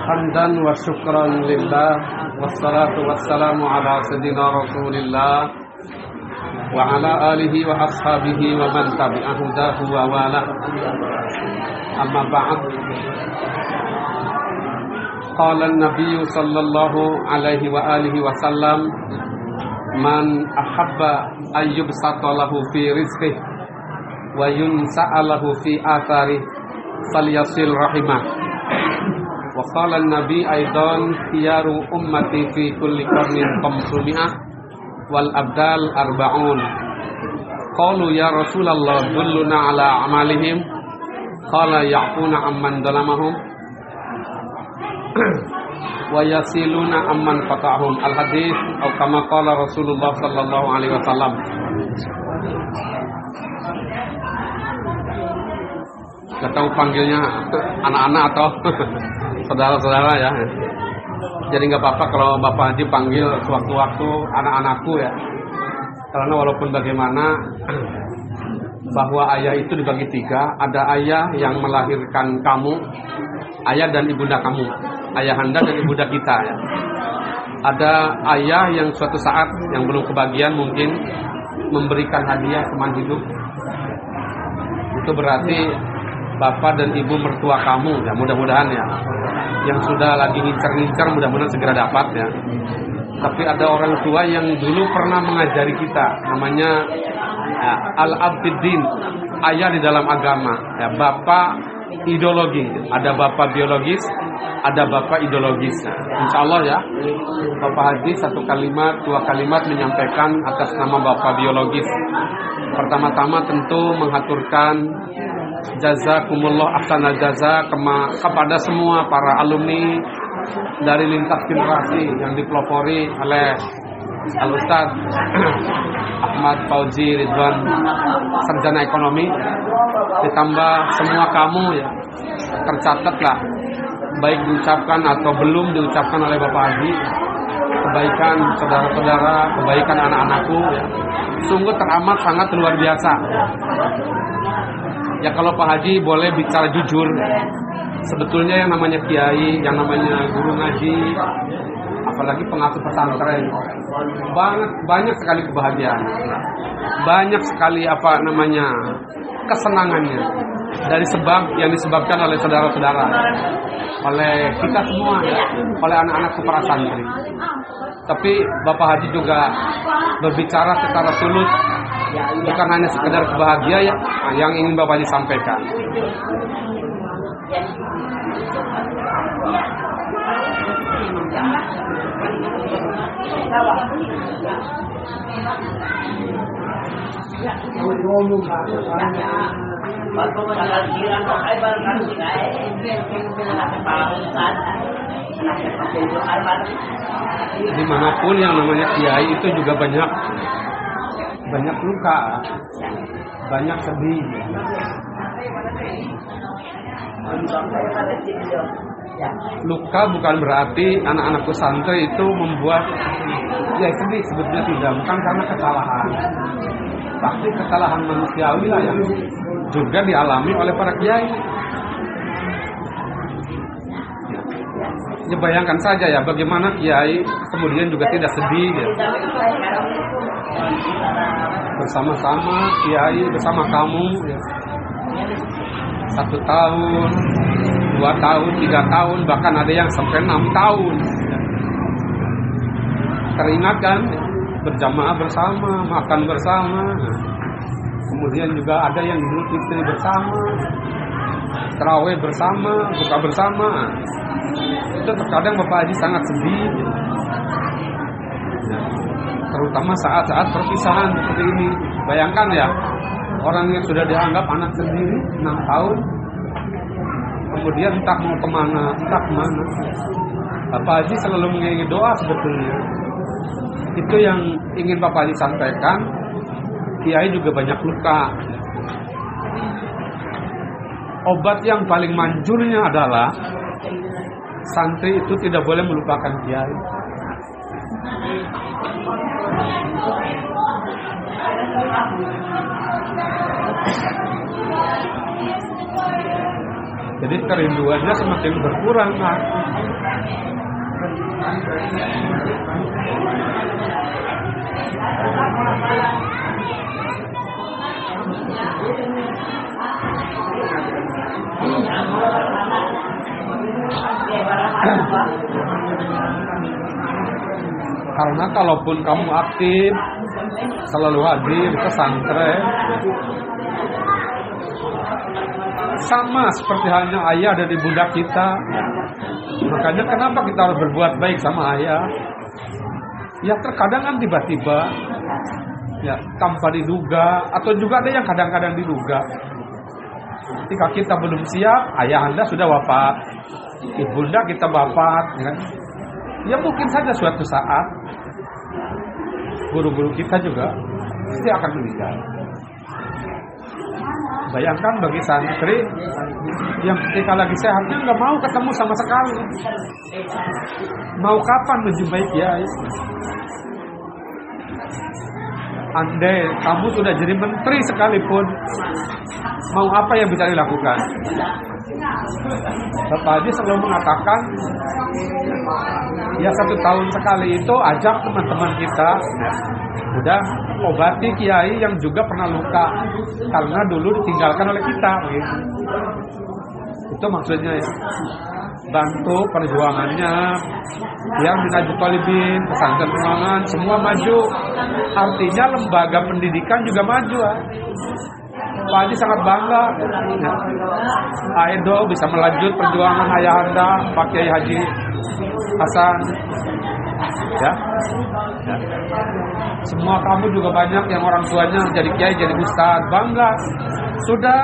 Hamdan wa syukran lillah, wassalatu wassalamu ala sayyidina Rasulillah wa ala alihi wa ashabihi wa man tabi'ahu dahu wa wala. Amma ba'd. Qala an-nabiy sallallahu alaihi wa alihi wa sallam, man ahabba ayyubsata lahu fi rizqihi wa yunsa'alahu fi atharihi falyasil rahimah. Wa qala an-nabi aidan khiyaru ummati fi kulli qarnin qamsumiyah wal abdal arba'un. Qalu ya Rasulullah dulluna ala amalihim, qala ya'funa amman dalamahum wa yasiluna amman qata'ahum. Al hadis atau kama qala Rasulullah sallallahu alaihi wasallam. Gak tahu panggilnya anak-anak atau saudara-saudara ya. Jadi nggak apa-apa kalau Bapak Haji panggil sewaktu-waktu anak-anakku ya. Karena walaupun bagaimana bahwa ayah itu dibagi tiga. Ada ayah yang melahirkan kamu, ayah dan ibunda kamu, ayahanda dan ibunda kita ya. Ada ayah yang suatu saat yang belum kebagian mungkin memberikan hadiah teman hidup. Itu berarti bapak dan ibu mertua kamu ya, mudah-mudahan ya. Yang sudah lagi ngincar-ngincar mudah-mudahan segera dapat ya. Tapi ada orang tua yang dulu pernah mengajari kita, namanya ya, al-abdiddin, ayah di dalam agama ya. Bapak ideologi, ada bapak biologis, ada bapak ideologis. Insya Allah ya, Bapak Haji satu kalimat, dua kalimat menyampaikan atas nama bapak biologis. Pertama-tama tentu menghaturkan jazakumullah ahsanal jaza kepada semua para alumni dari lintas generasi yang dipelopori oleh Al-Ustaz Ahmad Fauzi Ridwan, sarjana ekonomi, ditambah semua kamu ya, tercatatlah baik diucapkan atau belum diucapkan oleh Bapak Haji, kebaikan saudara-saudara, kebaikan anak-anakku ya, sungguh teramat sangat luar biasa. Ya kalau Pak Haji boleh bicara jujur, sebetulnya yang namanya kiai, yang namanya guru ngaji, apalagi pengasuh pesantren, banyak sekali kebahagiaan, banyak sekali kesenangannya dari sebab yang disebabkan oleh saudara-saudara, oleh kita semua ya, oleh anak-anakku para santri. Tapi Bapak Haji juga berbicara secara tulus, bukan hanya sekedar kebahagiaan ya, yang ingin Bapak Haji sampaikan. Dimanapun yang namanya kiai itu juga banyak luka, banyak sedih. Luka bukan berarti anak-anakku santri itu membuat ya sedih, sebetulnya tidak, bukan karena kesalahan. Pasti kesalahan manusiawi lah yang juga dialami oleh para kiai. Ya bayangkan saja ya bagaimana kiai kemudian juga tidak sedih ya. Bersama-sama kiai bersama kamu ya. 1 tahun, 2 tahun, 3 tahun, bahkan ada yang sampai 6 tahun ya. Teringat kan berjamaah bersama, makan bersama, kemudian juga ada yang Idul Fitri bersama, tarawih bersama, buka bersama. Itu terkadang Bapak Haji sangat sedih ya. Terutama saat-saat perpisahan seperti ini. Bayangkan ya, orang yang sudah dianggap anak sendiri 6 tahun, kemudian entah mau kemana. Bapak Haji selalu mengiringi doa sebetulnya. Itu yang ingin Bapak Haji sampaikan. Kiai juga banyak luka. Obat yang paling manjurnya adalah santri itu tidak boleh melupakan kiai. Jadi kerinduannya semakin berkurang. Karena kalaupun kamu aktif selalu hadir di pesantren, sama seperti halnya ayah dan ibunda kita. Makanya kenapa kita harus berbuat baik sama ayah? Ya terkadang kan tiba-tiba, ya tanpa diduga, atau juga ada yang kadang-kadang diduga. Ketika kita belum siap, ayah anda sudah wafat, ibunda kita wafat, ya. Ya mungkin saja suatu saat guru-guru kita juga pasti akan meninggal. Bayangkan bagi santri yang ketika lagi sehatnya nggak mau ketemu sama sekali. Mau kapan menjumpai kiai? Andai kamu sudah jadi menteri sekalipun, mau apa yang bisa dilakukan? Bapak Haji selalu mengatakan, ya 1 tahun sekali itu ajak teman-teman kita, udah obati kiai yang juga pernah luka karena dulu ditinggalkan oleh kita, gitu. Itu maksudnya ya, bantu perjuangannya yang Minhajul Thalibin, pesantren Penangan, semua maju. Artinya lembaga pendidikan juga maju. Pak Haji sangat bangga, ya. Aedo bisa melanjut perjuangan ayahanda Pak Kiai Haji Hasan, ya. Semua kamu juga banyak yang orang tuanya jadi kiai, jadi ustaz, bangga. Sudah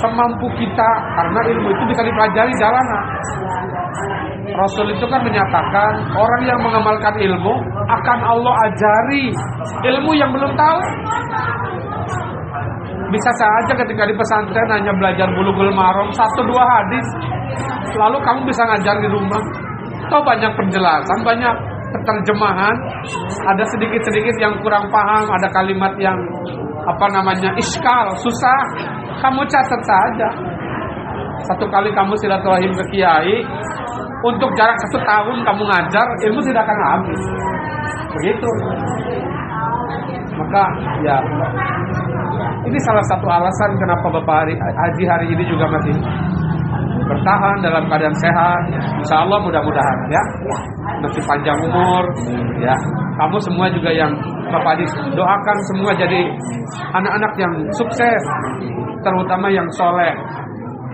semampu kita, karena ilmu itu bisa dipelajari jalanan. Rasul itu kan menyatakan orang yang mengamalkan ilmu akan Allah ajari ilmu yang belum tahu. Bisa saja ketika di pesantren hanya belajar Bulughul Maram 1-2 hadis, lalu kamu bisa ngajar di rumah. Toh banyak penjelasan, banyak terjemahan, ada sedikit-sedikit yang kurang paham, ada kalimat yang iskal, susah. Kamu catat saja. Satu kali kamu silaturahim ke kiai, untuk jarak 1 tahun kamu ngajar, ilmu tidak akan habis. Begitu. Maka ya, ini salah satu alasan kenapa Bapak Haji hari ini juga masih bertahan dalam keadaan sehat. Insya Allah mudah-mudahan ya, masih panjang umur ya. Kamu semua juga yang Bapak Haji doakan semua jadi anak-anak yang sukses, terutama yang soleh.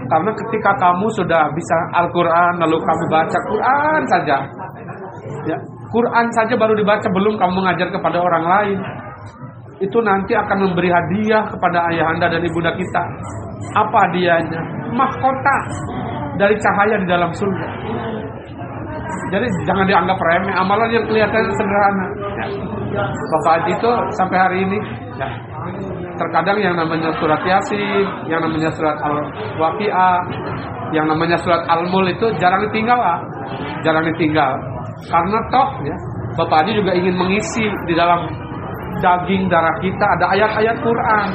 Karena ketika kamu sudah bisa Al-Quran, lalu kamu baca Quran saja, ya, Quran saja baru dibaca, belum kamu mengajar kepada orang lain, itu nanti akan memberi hadiah kepada ayahanda dan ibunda kita. Apa hadiahnya? Mahkota dari cahaya di dalam surga. Jadi jangan dianggap remeh, amalan yang kelihatannya sederhana. Ya. Bapak Haji itu sampai hari ini, ya, terkadang yang namanya surat Yasin, yang namanya surat Al-Waqi'ah, yang namanya surat Al-Mul itu jarang ditinggal, jarang ditinggal. Karena toh, ya, Bapak Haji juga ingin mengisi di dalam daging darah kita ada ayat-ayat Quran.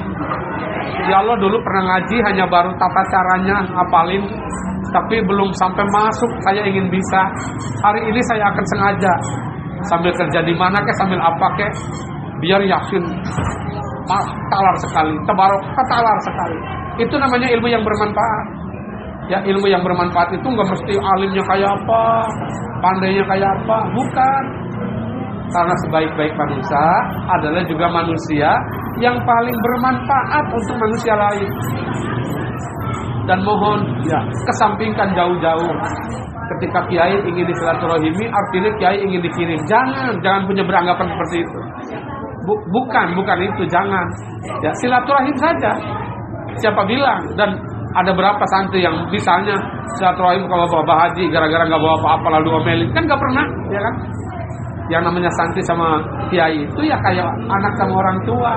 Ya Allah, dulu pernah ngaji hanya baru tata caranya ngapalin, tapi belum sampai masuk. Saya ingin bisa. Hari ini saya akan sengaja sambil kerja di mana ke, sambil apa ke, biar yakin talar sekali, tabarok talar sekali. Itu namanya ilmu yang bermanfaat. Ya, ilmu yang bermanfaat itu nggak mesti alimnya kayak apa, pandainya kayak apa, bukan. Karena sebaik-baik manusia adalah juga manusia yang paling bermanfaat untuk manusia lain. Dan mohon ya, kesampingkan jauh-jauh. Ketika kiai ingin disilaturahimi, artinya kiai ingin dikirim. Jangan punya beranggapan seperti itu. Bukan itu, jangan. Ya, silaturahim saja. Siapa bilang? Dan ada berapa santri yang misalnya silaturahim kalau Bapak Haji gara-gara nggak bawa apa-apa lalu omelin, kan nggak pernah, ya kan? Yang namanya santri sama kiai itu ya kayak anak sama orang tua.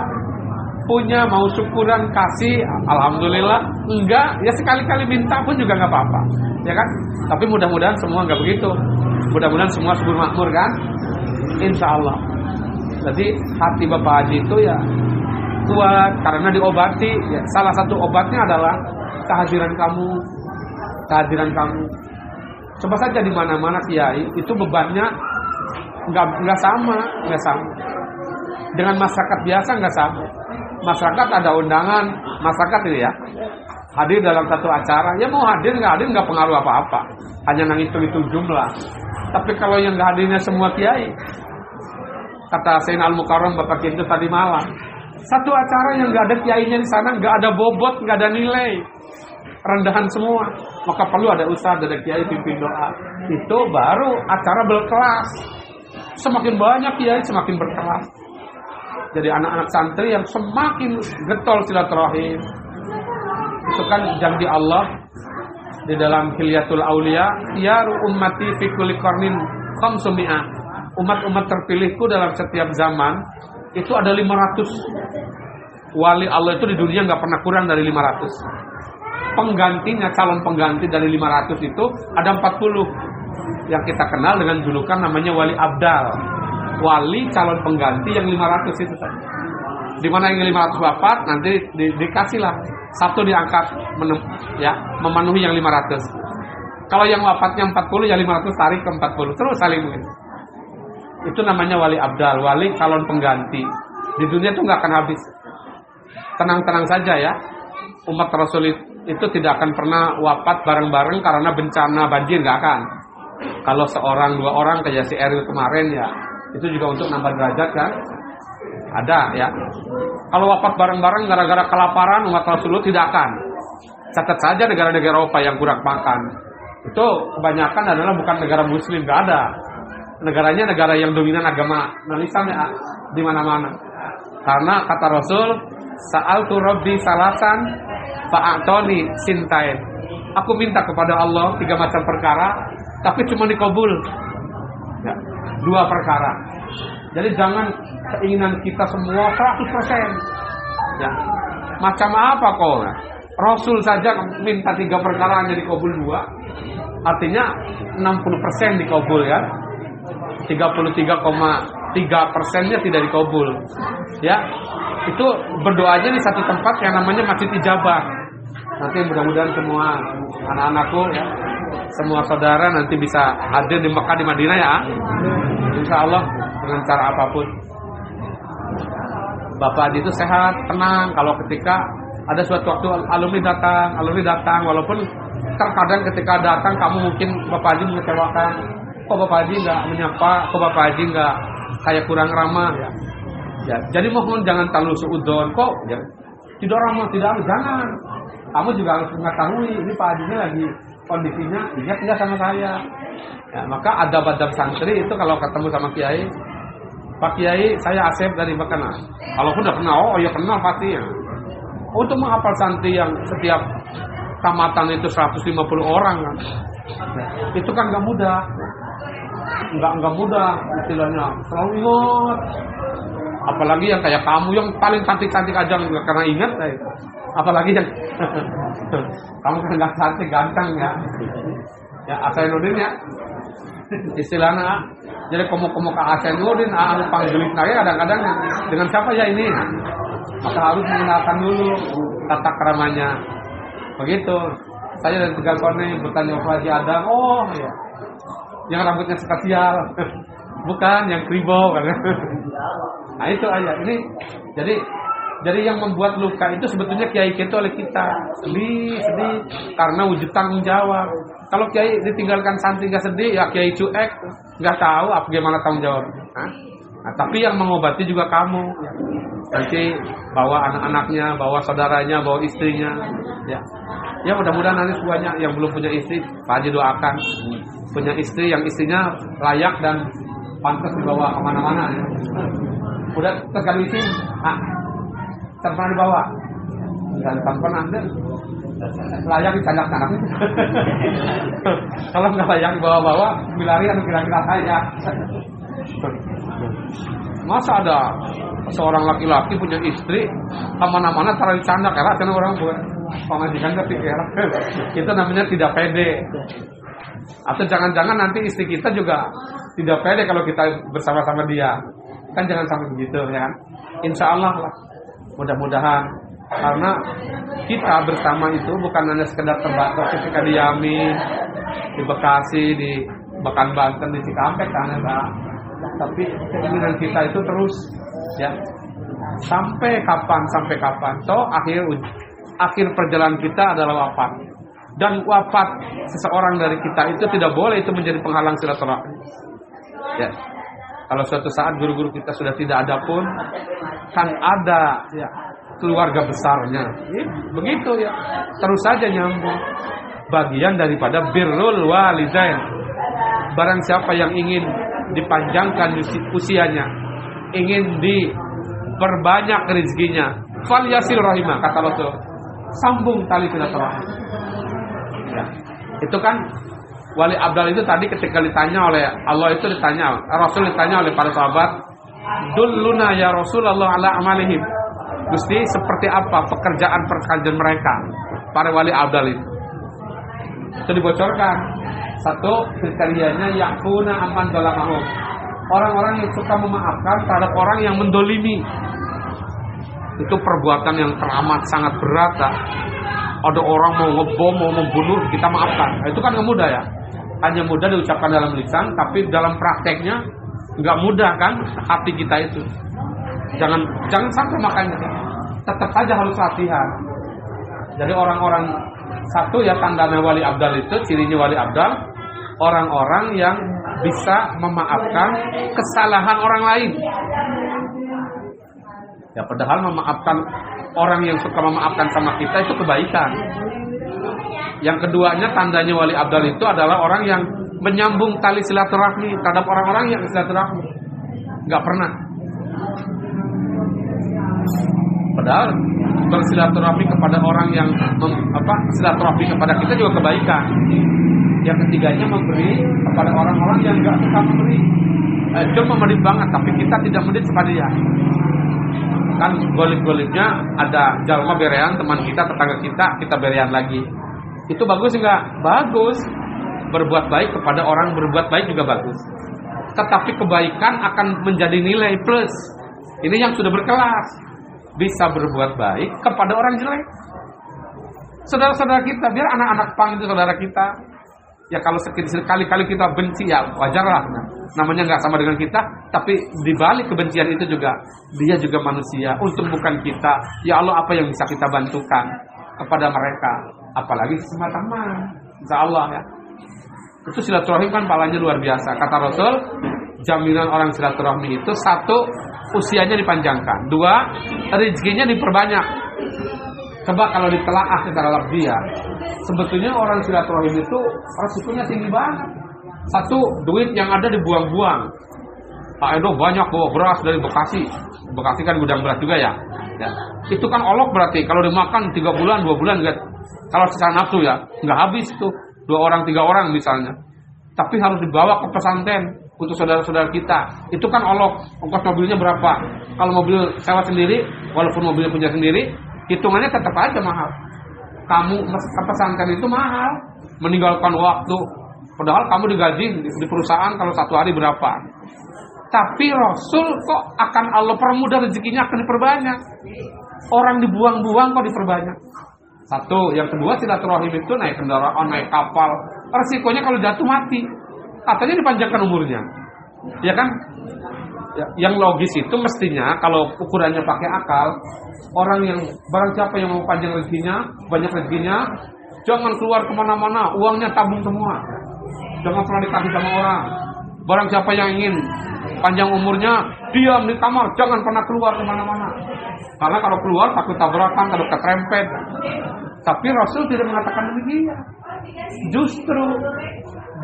Punya mau syukuran kasih, alhamdulillah. Enggak, ya sekali-kali minta pun juga nggak apa-apa, ya kan? Tapi mudah-mudahan semua nggak begitu. Mudah-mudahan semua subur makmur kan? Insya Allah. Jadi hati Bapak Haji itu ya kuat karena diobati. Ya, salah satu obatnya adalah kehadiran kamu. kehadiran kamu. Coba saja di mana-mana kiai itu bebannya nggak sama. Dengan masyarakat biasa nggak sama. Masyarakat ada undangan, masyarakat ini ya hadir dalam satu acara, ya mau hadir nggak pengaruh apa-apa, hanya ngitung jumlah. Tapi kalau yang nggak hadirnya semua kiai, kata Sayyidina Al-Mukarram Bapak Kintu tadi malam, satu acara yang nggak ada kiainya di sana, nggak ada bobot, nggak ada nilai, rendahan semua. Maka perlu ada ustaz, ada kiai pimpin doa. Itu baru acara berkelas. Semakin banyak kiai semakin berkelas. Jadi anak-anak santri yang semakin getol silaturahim. Itu kan janji Allah di dalam Hilyatul Aulia, khiyaru ummati fi kulli qarnin khamsumi'ah. Umat-umat terpilihku dalam setiap zaman itu ada 500. Wali Allah itu di dunia nggak pernah kurang dari 500. Penggantinya, calon pengganti dari 500 itu ada 40. Yang kita kenal dengan julukan namanya wali abdal. Wali calon pengganti yang 500 itu saja. Di mana yang 500 wafat nanti dikasihlah satu diangkat memenuhi yang 500. Kalau yang wafatnya 40, yang 500 tarik ke 40 terus saling begitu. Itu namanya wali abdal, wali calon pengganti. Di dunia itu nggak akan habis. Tenang-tenang saja ya. Umat Rasul itu tidak akan pernah wafat bareng-bareng karena bencana banjir, nggak akan. Kalau seorang dua orang kayak si Eril kemarin ya, itu juga untuk nambah derajat kan? Ada ya. Kalau wafat bareng-bareng gara-gara kelaparan umat Rasulullah tidak akan. Catat saja negara-negara Eropa yang kurang makan. Itu kebanyakan adalah bukan negara muslim, nggak ada. Negaranya negara yang dominan agama non-Islam ya, di mana-mana. Karena kata Rasul, sa'altu rabbi salasan fa'atoni sintain. Aku minta kepada Allah 3 macam perkara, tapi cuma dikabul. Ya, 2 perkara. Jadi jangan keinginan kita semua 100%. Ya. Macam apa kok? Rasul saja minta 3 perkara hanya dikabul 2. Artinya 60% dikabul ya. 33,3%-nya tidak dikabul. Ya. Itu berdoanya di satu tempat yang namanya Masjid Ijabah. Nanti mudah-mudahan semua anak-anakku ya, semua saudara nanti bisa hadir di Mekah, di Madinah ya. Insya Allah dengan cara apapun. Bapak Adi itu sehat, tenang. Kalau ketika ada suatu waktu alumni datang, walaupun terkadang ketika datang kamu mungkin Bapak Adi mengecewakan. Kok Bapak Adi nggak menyapa? Kok Bapak Adi nggak kayak kurang ramah? Ya, jadi mohon jangan terlalu suudzon. Kok ya, tidak ramah, jangan. Kamu juga harus mengetahui ini Pak Adi lagi kondisinya ingat nggak sama saya. Ya, maka adab-adab santri itu kalau ketemu sama kiai, Pak Kiai, saya Asep dari Bekana. Kalaupun udah kenal, ya kenal pasti ya. Untuk menghafal santri yang setiap kecamatan itu 150 orang kan. Ya, itu kan nggak mudah. Nggak mudah istilahnya. Selalu ingat. Apalagi yang kayak kamu yang paling cantik-cantik aja nggak karena ingat. Apalagi yang kamu kan nggak cantik, ganteng ya. Ya Asainuddin ya. Istilahnya jadi komo-komo ke Asainuddin, anu panggelit naya kadang-kadang dengan siapa ya ini? Maka harus mengenalkan dulu tata keramanya. Begitu. Saya dari Tegal Kone bertanya Pak Haji Adam, oh ya. Yang rambutnya spesial. Bukan yang kribo kan. Nah itu aja. Ini jadi yang membuat luka itu sebetulnya kiai itu oleh kita. Sedih karena wujud tanggung jawab. Kalau kiai ditinggalkan santri nggak sedih, ya kiai cuek, nggak tahu apa gimana tanggung jawab. Nah, tapi yang mengobati juga kamu. Nanti bawa anak-anaknya, bawa saudaranya, bawa istrinya. Ya mudah-mudahan nanti semuanya yang belum punya istri, Pak Haji doakan punya istri yang istrinya layak dan pantas dibawa kemana-mana. Ya. Udah terkali sih, pernah dibawa, dan pernah ada. Layak dicandak-candak. Kalau nggak layak dibawa-bawa, bilari atau kira-kira saya. Masa ada seorang laki-laki punya istri kemana-mana taruh dicandak ya? Karena orang buat pengajian kepikir. Itu namanya tidak pede. Atau jangan-jangan nanti istri kita juga tidak pede kalau kita bersama-sama dia. Kan jangan sampai begitu ya kan. Insya Allah lah. Mudah-mudahan Karena kita bersama itu bukan hanya sekedar terbatas ketika di Yamin, di Bekasi, di bahkan Banten, di Cikampek kan, enggak. Tapi keinginan kita itu terus ya. Sampai kapan? Toh akhir perjalanan kita adalah wafat. Dan wafat seseorang dari kita itu tidak boleh itu menjadi penghalang silaturahmi. Ya. Kalau suatu saat guru-guru kita sudah tidak ada pun, kan ada ya keluarga besarnya. Ya, begitu ya. Terus saja nyambung. Bagian daripada birrul walidain. Barang siapa yang ingin dipanjangkan usianya, ingin diperbanyak rezekinya, falyasil rahimah, kata Rasul. Sambung tali silaturahmi. Ya. Itu kan wali abdal itu tadi ketika ditanya oleh Allah itu Rasul ditanya oleh para sahabat, dulluna ya Rasulullah ala amalihim. Gusti, seperti apa pekerjaan mereka para wali abdal itu? Itu dibocorkan. Satu kriterianya yakuna aman dolamahum. Orang-orang yang suka memaafkan terhadap orang yang mendolimi. Itu perbuatan yang teramat sangat berat. Ada orang mau ngebom, mau membunuh, kita maafkan. Itu kan nggak mudah ya. Hanya mudah diucapkan dalam lisan, tapi dalam prakteknya nggak mudah kan hati kita itu. Jangan sampai makanya. Tetap saja harus latihan. Jadi orang-orang satu ya tandanya wali abdal itu, cirinya wali abdal, orang-orang yang bisa memaafkan kesalahan orang lain. Ya padahal memaafkan orang yang suka memaafkan sama kita itu kebaikan. Yang keduanya tandanya wali abdal itu adalah orang yang menyambung tali silaturahmi terhadap orang-orang yang silaturahmi. Enggak pernah. Padahal bersilaturahmi kepada orang yang silaturahmi kepada kita juga kebaikan. Yang ketiganya memberi kepada orang-orang yang enggak suka memberi. Itu memberi banget, tapi kita tidak memberi kepada dia. Kan golib-golibnya ada jalma berean teman kita, tetangga kita berean lagi. Itu bagus enggak? Bagus. Berbuat baik kepada orang berbuat baik juga bagus. Tetapi kebaikan akan menjadi nilai plus. Ini yang sudah berkelas. Bisa berbuat baik kepada orang jelek. Saudara-saudara kita, biar anak-anak pang itu saudara kita. Ya kalau sekali-kali kita benci ya wajarlah. Namanya nggak sama dengan kita, tapi dibalik kebencian itu juga dia juga manusia. Untung bukan kita. Ya Allah, apa yang bisa kita bantukan kepada mereka? Apalagi sesama teman. Insya Allah ya. Itu silaturahmi kan pahalanya luar biasa. Kata Rasul, jaminan orang silaturahmi itu satu, usianya dipanjangkan. Dua, rezekinya diperbanyak. Coba kalau ditelaah secara lebih ya, sebetulnya orang silaturahim itu resikonya tinggi banget. Satu, duit yang ada dibuang-buang. Pak Edo banyak bawa beras dari Bekasi. Bekasi kan gudang beras juga ya. Itu kan olok berarti. Kalau dimakan 3 bulan, 2 bulan enggak. Kalau secara nafsu ya, nggak habis tuh. 2 orang, 3 orang misalnya. Tapi harus dibawa ke pesantren untuk saudara-saudara kita. Itu kan olok. Ongkos mobilnya berapa? Kalau mobil sewa sendiri, walaupun mobilnya punya sendiri, hitungannya tetap aja mahal. Kamu ke pesantren itu mahal, meninggalkan waktu. Padahal kamu digaji di perusahaan kalau 1 hari berapa. Tapi Rasul kok akan Allah permudah rezekinya akan diperbanyak. Orang dibuang-buang kok diperbanyak. Satu, yang kedua silaturahim itu naik kendaraan, naik kapal. Resikonya kalau jatuh mati. Katanya dipanjangkan umurnya. Ya kan? Yang logis itu mestinya kalau ukurannya pakai akal, orang yang barang siapa yang mau panjang rezekinya, banyak rezekinya, jangan keluar kemana-mana, uangnya tabung semua, jangan pernah dikasih sama orang. Barang siapa yang ingin panjang umurnya, diam di kamar, jangan pernah keluar kemana-mana, karena kalau keluar takut tabrakan, takut ketrempet. Tapi Rasul tidak mengatakan demikian. Justru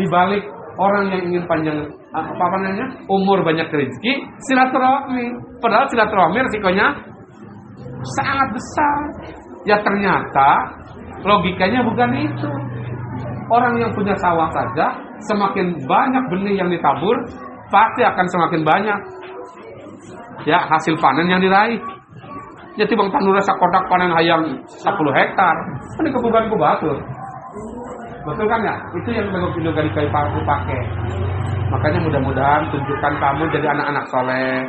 dibalik orang yang ingin panjang umur banyak rezeki, silaturahmi. Padahal silaturahmi resikonya sangat besar. Ya ternyata logikanya bukan itu. Orang yang punya sawah saja, semakin banyak benih yang ditabur, pasti akan semakin banyak ya hasil panen yang diraih. Jadi bang tanura sakodak panen hayang 10 hektar. Ini kebugaanku batul. Betul kan ya? Itu yang juga dipakai. Makanya mudah-mudahan tunjukkan kamu jadi anak-anak soleh.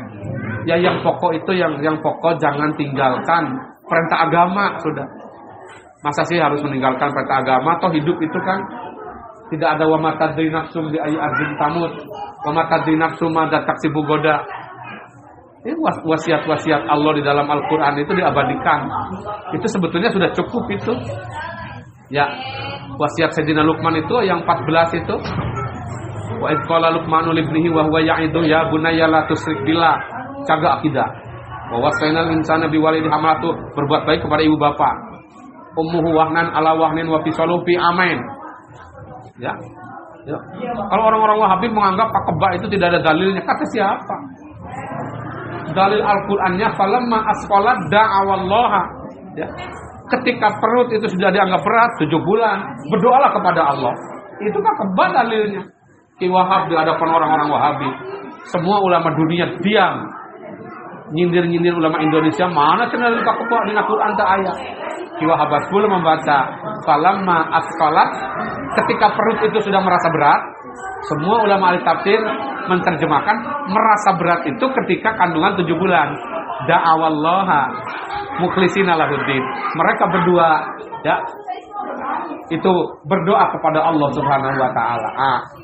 Ya yang pokok itu yang pokok jangan tinggalkan perintah agama sudah. Masa sih harus meninggalkan perintah agama? Toh hidup itu kan tidak ada wa ma tadri nafsum bi ayyi ardin tamut, wa ma tadri nafsum madza taksibu goda. Ini wasiat-wasiat Allah di dalam Al-Qur'an itu diabadikan. Itu sebetulnya sudah cukup itu. Ya, wasiat Sayyidina Luqman itu yang 14 itu. Wa id qala Luqmanu li ibnihi wa huwa ya'idu ya bunayya la tusyrik billah. Jaga akidah. Wa wasainal insana biwalidayhi hamalatu, berbuat baik kepada ibu bapak. Ummuhu wahnan ala wahnin wa fisaluhu fi amain. Ya. Ya. Kalau orang-orang Wahabi menganggap pakebak itu tidak ada dalilnya, kata siapa? Dalil Al-Qur'annya falamma asqalat da'awallaha. Ya. Ketika perut itu sudah dianggap berat 7 bulan, berdoalah kepada Allah. Itu pakebak dalilnya. Ki Wahab di hadapan orang-orang Wahabi. Semua ulama dunia diam. Nyindir-nyindir ulama Indonesia, mana dalil pakebak di Al-Qur'an ta ayat. Ki Wahab belum membaca falamma asqalat, ketika perut itu sudah merasa berat. Semua ulama ahli tafsir menerjemahkan merasa berat itu ketika kandungan 7 bulan. Da'awallaha mukhlisina lahuddin. Mereka berdua ya itu berdoa kepada Allah Subhanahu wa taala.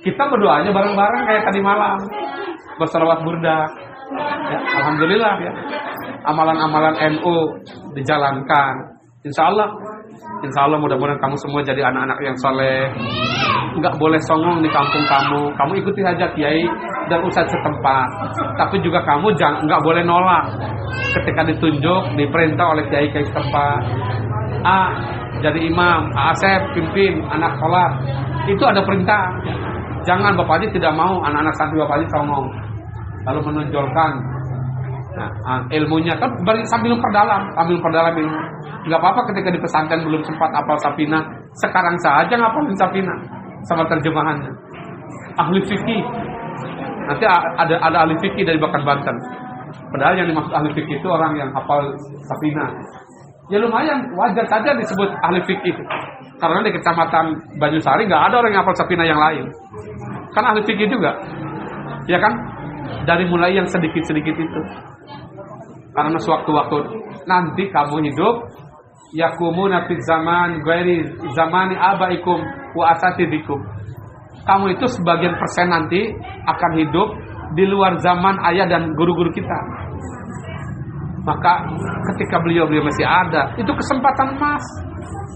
Kita berdoanya bareng-bareng kayak tadi malam. Berselawat burda. Ya, alhamdulillah ya. Amalan-amalan NU dijalankan. Insya Allah mudah-mudahan kamu semua jadi anak-anak yang soleh. Enggak boleh songong di kampung kamu. Kamu ikuti saja kiai dan ustadz setempat. Tapi juga kamu enggak boleh nolak ketika ditunjuk, diperintah oleh kiai-kiai setempat. Jadi imam, Asep pimpin anak sholat. Itu ada perintah. Jangan Bapak Haji tidak mau anak-anak santri Bapak Haji songong, lalu menonjolkan ilmunya kan sambil perdalam ilmu. Enggak apa-apa ketika di pesantren belum sempat hafal Safinah, sekarang saja ngapalin Safinah sama terjemahannya. Ahli fikih. Nanti ada ahli fikih dari Bakan Banten. Padahal yang dimaksud ahli fikih itu orang yang hafal Safinah. Ya lumayan, wajar saja disebut ahli fikih. Karena di kecamatan Banyusari enggak ada orang yang hafal Safinah yang lain. Kan ahli fikih juga. Ya kan? Dari mulai yang sedikit-sedikit itu. Karena sewaktu-waktu nanti kamu hidup yakumuna fi zaman ghairi zamani abaikum wa asatidikum. Kamu itu sebagian persen nanti akan hidup di luar zaman ayah dan guru-guru kita. Maka ketika beliau masih ada, itu kesempatan emas.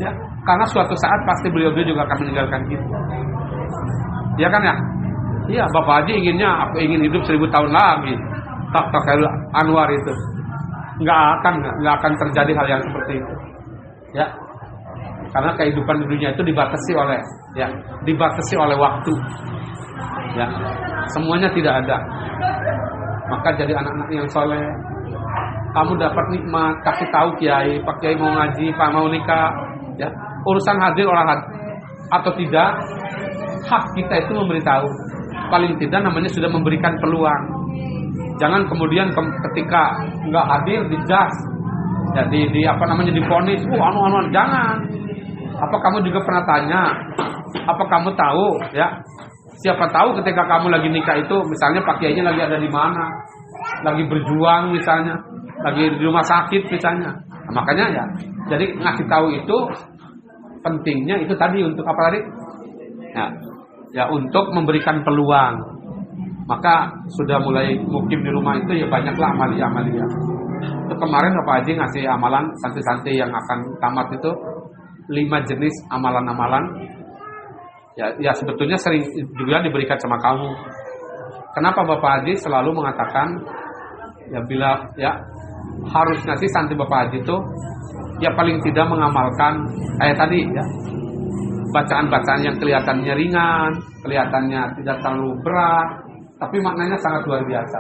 Ya, karena suatu saat pasti beliau juga akan meninggalkan kita. Ya kan ya? Iya, Bapak Haji inginnya aku ingin hidup 1000 tahun lagi. Tak Anwar itu. Enggak akan terjadi hal yang seperti itu. Ya. Karena kehidupan di dunia itu dibatasi oleh waktu. Ya. Semuanya tidak ada. Maka jadi anak-anak yang soleh. Kamu dapat nikmat, kasih tahu kiai, Pak Kiai mau ngaji, Pak mau nikah, ya. Urusan hadir orang hadir atau tidak, hak kita itu memberitahu. Paling tidak namanya sudah memberikan peluang. Jangan kemudian ketika nggak hadir dijas, jadi diponis, jangan. Apa kamu juga pernah tanya? Apa kamu tahu? Ya, siapa tahu ketika kamu lagi nikah itu, misalnya Pak Kiainya lagi ada di mana, lagi berjuang misalnya, lagi di rumah sakit misalnya. Nah, makanya ya, jadi ngasih tahu itu pentingnya itu tadi untuk apa tadi? Ya untuk memberikan peluang. Maka sudah mulai mukim di rumah itu ya banyaklah amalia. Itu kemarin Bapak Haji ngasih amalan santri-santri yang akan tamat itu 5 jenis amalan-amalan. Ya sebetulnya sering juga diberikan sama kamu. Kenapa Bapak Haji selalu mengatakan ya bila ya harusnya sih santri Bapak Haji itu ya paling tidak mengamalkan kayak tadi ya. Bacaan-bacaan yang kelihatannya ringan, kelihatannya tidak terlalu berat, tapi maknanya sangat luar biasa.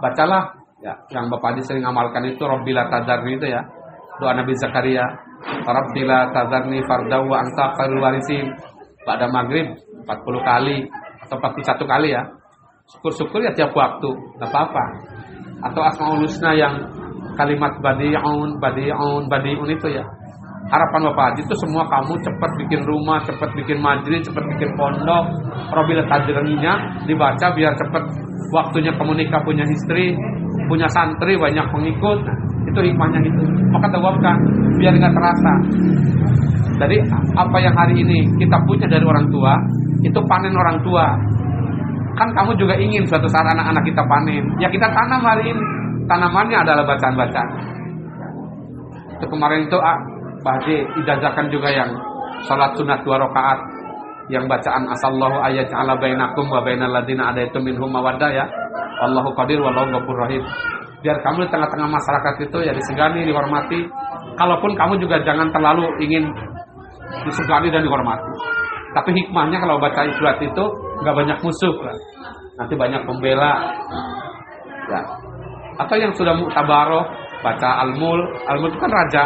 Bacalah ya, yang Bapak Haji sering amalkan itu Rabbila tadarni itu ya. Doa Nabi Zakaria, Rabbila tadarni fardau wa anta khairul warisin. Pada maghrib 40 kali atau 41 kali ya. Syukur-syukur ya tiap waktu, enggak apa-apa. Atau Asmaul Husna yang kalimat badi'un itu ya. Harapan Bapak Haji itu semua kamu cepat bikin rumah, cepat bikin majlis, cepat bikin pondok. Rabbila tadarninya dibaca biar cepat waktunya kamu nikah, punya istri, punya santri, banyak pengikut. Nah, Itu hikmahnya gitu. Maka tawabkan biar nggak terasa. Jadi apa yang hari ini kita punya dari orang tua, itu panen orang tua. Kan kamu juga ingin suatu saat anak-anak kita panen. Ya kita tanam hari ini. Tanamannya adalah bacaan-bacaan. Itu kemarin itu Pak Haji ijazahkan juga yang salat sunat 2 rakaat, yang bacaan asallahu ayyaj'ala bainakum wa bainal ladzina adaitum minhum mawaddah ya. Allahu qadir wallahu ghafurur rahim. Biar kamu di tengah-tengah masyarakat itu ya disegani, dihormati. Kalaupun kamu juga jangan terlalu ingin disegani dan dihormati. Tapi hikmahnya kalau baca surat itu nggak banyak musuh lah. Nanti banyak pembela. Ya. Atau yang sudah muktabaroh baca Al-Mul itu kan raja.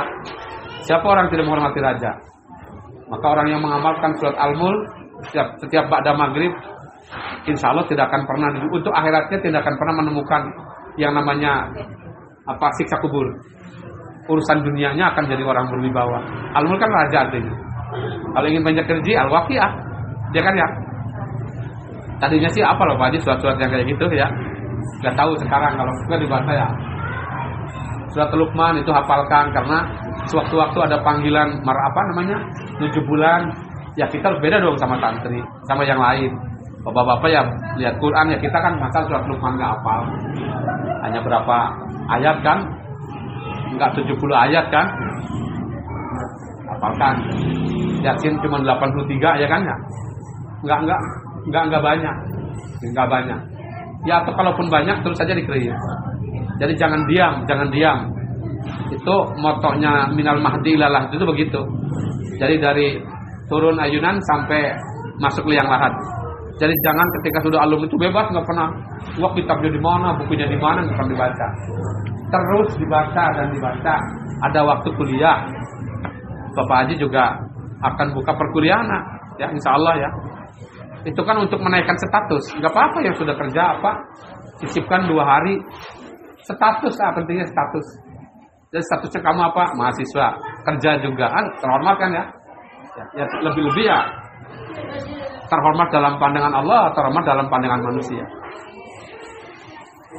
Siapa orang tidak menghormati raja? Maka orang yang mengamalkan surat Al-Mul setiap ba'da maghrib, insya Allah tidak akan pernah, untuk akhiratnya tidak akan pernah menemukan yang namanya siksa kubur. Urusan dunianya akan jadi orang berwibawa. Al-Mul kan raja artinya. Kalau ingin banyak rezeki, Al-Waqiah, dia kan ya. Tadinya sih apa loh Pak Haji surat-surat yang kayak gitu ya. Gak tahu sekarang kalau sudah dibaca ya. Surat Luqman itu hafalkan, karena sewaktu-waktu ada panggilan 7 bulan, ya kita harus beda dong sama santri, sama yang lain. Bapak-bapak ya lihat Quran ya, kita kan masa surat Luqman nggak hafal, hanya berapa ayat kan, nggak 70 ayat kan, hafalkan. Yasin cuma 83 ya kan ya, nggak banyak. Ya atau kalaupun banyak terus saja dikerin. Jadi jangan diam. Itu motonya minal mahdi ilalah itu begitu. Jadi dari turun ayunan sampai masuk liang lahat. Jadi jangan ketika sudah alum itu bebas, nggak pernah wah kitabnya di mana, bukunya di mana, nggak pernah dibaca. Terus dibaca dan dibaca. Ada waktu kuliah, Bapak Haji juga akan buka perkuliahan ya insya Allah ya. Itu kan untuk menaikkan status. Nggak apa-apa yang sudah kerja sisipkan 2 hari. Status pentingnya status. Jadi statusnya kamu apa? Mahasiswa, kerja juga kan terhormat kan ya? Ya lebih-lebih ya terhormat dalam pandangan Allah, terhormat dalam pandangan manusia.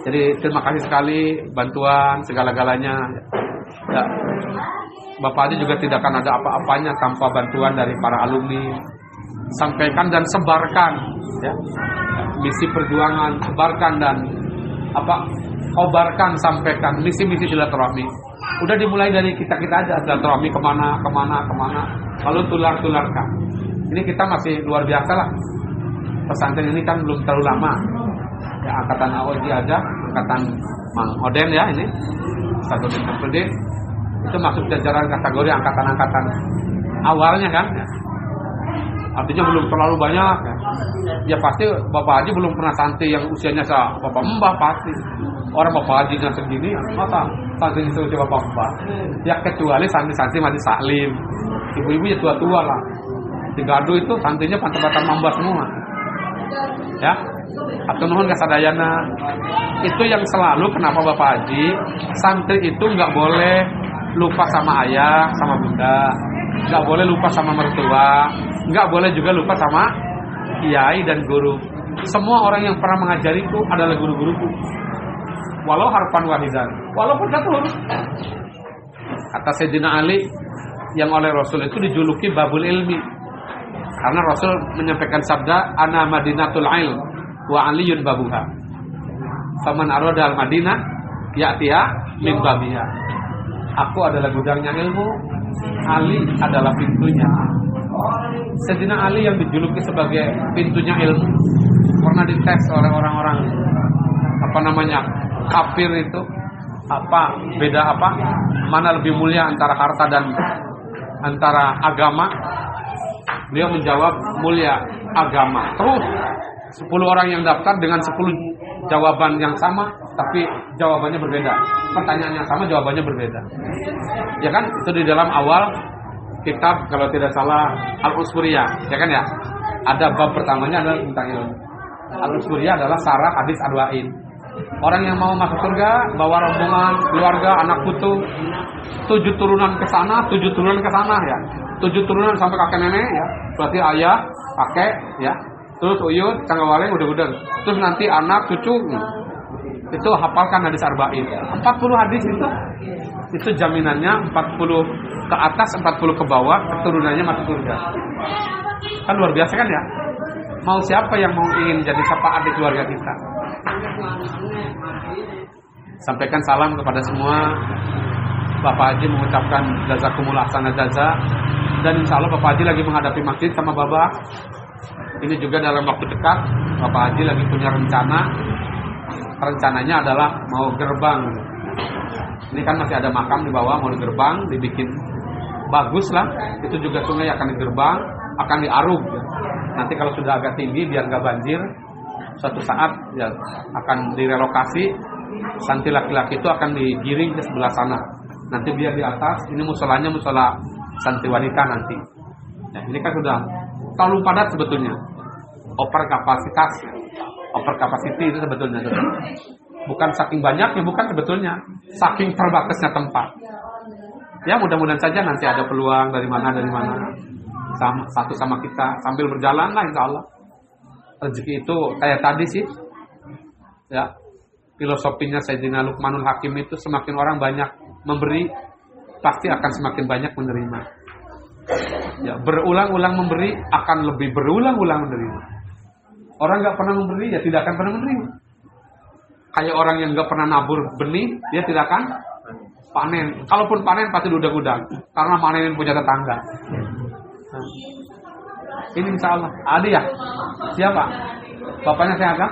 Jadi terima kasih sekali bantuan segala-galanya. Ya, Bapak Haji juga tidak akan ada apa-apanya tanpa bantuan dari para alumni. Sampaikan dan sebarkan ya. Misi perjuangan, sebarkan dan kobarkan, sampaikan misi-misi silaturahmi. Udah dimulai dari kita aja, silaturahmi kemana, lalu tularkan. Ini kita masih luar biasa lah. Pesantren ini kan belum terlalu lama. Ya angkatan AOJ aja, angkatan Mang Oden ya ini, Ustadz Oden itu masuk jajaran kategori angkatan-angkatan awalnya kan. Ya. Artinya belum terlalu banyak ya. Ya pasti Bapak Haji belum pernah santri yang usianya Bapak Mbah pasti. Orang Bapak Hajinya segini masa santri itu usia Bapak Mbah. Ya kecuali santri-santri masih saklim. Ibu-ibu ya tua-tua lah. Di Gardu itu santrinya pantai-pantai mamba semua. Ya. Atau nuhun kasadayana. Itu yang selalu kenapa Bapak Haji santri itu nggak boleh lupa sama ayah, sama bunda. Nggak boleh lupa sama mertua, nggak boleh juga lupa sama kiai dan guru. Semua orang yang pernah mengajariku adalah guru-guruku. Walau harfan wahidan, walaupun satu huruf. Kata Sayyidina Ali yang oleh Rasul itu dijuluki babul ilmi, karena Rasul menyampaikan sabda ana madinatul ilm wa aliyun babuha. Faman arada al madinah ya'tiha min babiha. Aku adalah gudangnya ilmu, Ali adalah pintunya. Sayyidina Ali yang dijuluki sebagai pintunya ilmu pernah dites oleh orang-orang kafir itu, beda mana lebih mulia antara harta dan antara agama. Beliau menjawab mulia agama. Terus 10 orang yang daftar dengan 10 jawaban yang sama, tapi jawabannya berbeda. Pertanyaan yang sama, jawabannya berbeda. Ya kan? Itu di dalam awal kitab kalau tidak salah Al-Usburiyah, ya kan ya? Ada bab pertamanya adalah tentang ilmu. Al-Usburiyah adalah sarah hadis Arba'in. Orang yang mau masuk surga bawa rombongan, keluarga, anak putu, 7 turunan ke sana, 7 turunan ke sana ya. 7 turunan sampai kakek nenek ya. Berarti ayah, kakek ya. Terus uyut, canggawaleng, udah. Terus nanti anak, cucu. Itu hafalkan hadis Arba'in. 40 hadis itu itu jaminannya 40 ke atas, 40 ke bawah, keturunannya masuk surga. Kan luar biasa kan ya? Mau siapa yang mau ingin jadi syafaat di keluarga kita? Sampaikan salam kepada semua. Bapak Haji mengucapkan jazakumullah ahsanal jaza. Dan insya Allah Bapak Haji lagi menghadapi masjid sama Babah. Ini juga dalam waktu dekat Bapak Haji lagi punya rencana. Rencananya adalah mau gerbang. Ini kan masih ada makam di bawah, mau digerbang, dibikin bagus lah. Itu juga sungai akan digerbang, akan diarub. Nanti kalau sudah agak tinggi biar nggak banjir, suatu saat ya akan direlokasi. Santri laki-laki itu akan digiring ke sebelah sana. Nanti biar di atas, ini musolanya musola santri wanita nanti. Ya, ini kan sudah terlalu padat sebetulnya. Over capacity itu sebetulnya. Bukan saking banyaknya, bukan sebetulnya. Saking terbatasnya tempat. Ya mudah-mudahan saja nanti ada peluang dari mana satu sama kita sambil berjalan lah insya Allah. Rezeki itu kayak tadi sih. Ya. Filosofinya Sayyidina Luqmanul Hakim itu semakin orang banyak memberi, pasti akan semakin banyak menerima. Ya, berulang-ulang memberi akan lebih berulang-ulang menerima. Orang nggak pernah memberi, ya tidak akan pernah menerima. Kayak orang yang nggak pernah nabur benih, dia tidak akan panen. Kalaupun panen pasti gudang-gudang, karena panenin punya tetangga. Nah, ini insya Allah. Adi ya? Siapa? Bapaknya saya agak?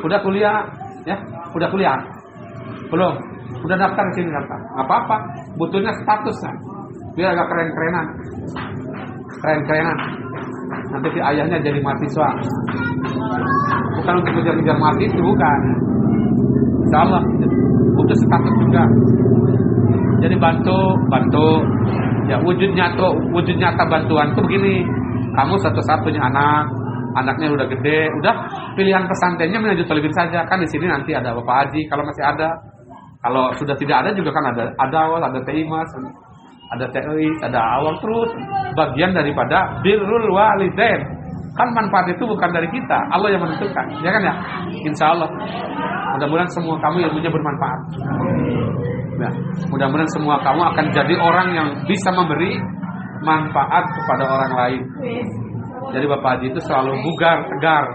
Udah kuliah, ya? Udah kuliah? Belum? Udah daftar di sini daftar? Nggak apa-apa. Butuhnya status kan? Biar agak keren-kerenan. Nanti si ayahnya jadi mahasiswa. Bukan untuk kejar-kejar mahasiswa, bukan. Insya Allah butuh status juga. Jadi bantu. Ya wujud nyata bantuan itu begini. Kamu satu-satunya anaknya udah gede, udah pilihan pesantrennya menuju talibin saja. Kan di sini nanti ada Bapak Haji kalau masih ada. Kalau sudah tidak ada juga kan ada awal, ada TIMAS, ada TI, ada awal terus. Bagian daripada birrul walidain. Kan manfaat itu bukan dari kita, Allah yang menentukan. Ya kan ya? Insya Allah. Mudah-mudahan semua kamu ilmunya bermanfaat. Ya, mudah-mudahan semua kamu akan jadi orang yang bisa memberi manfaat kepada orang lain. Jadi Bapak Haji itu selalu bugar, tegar.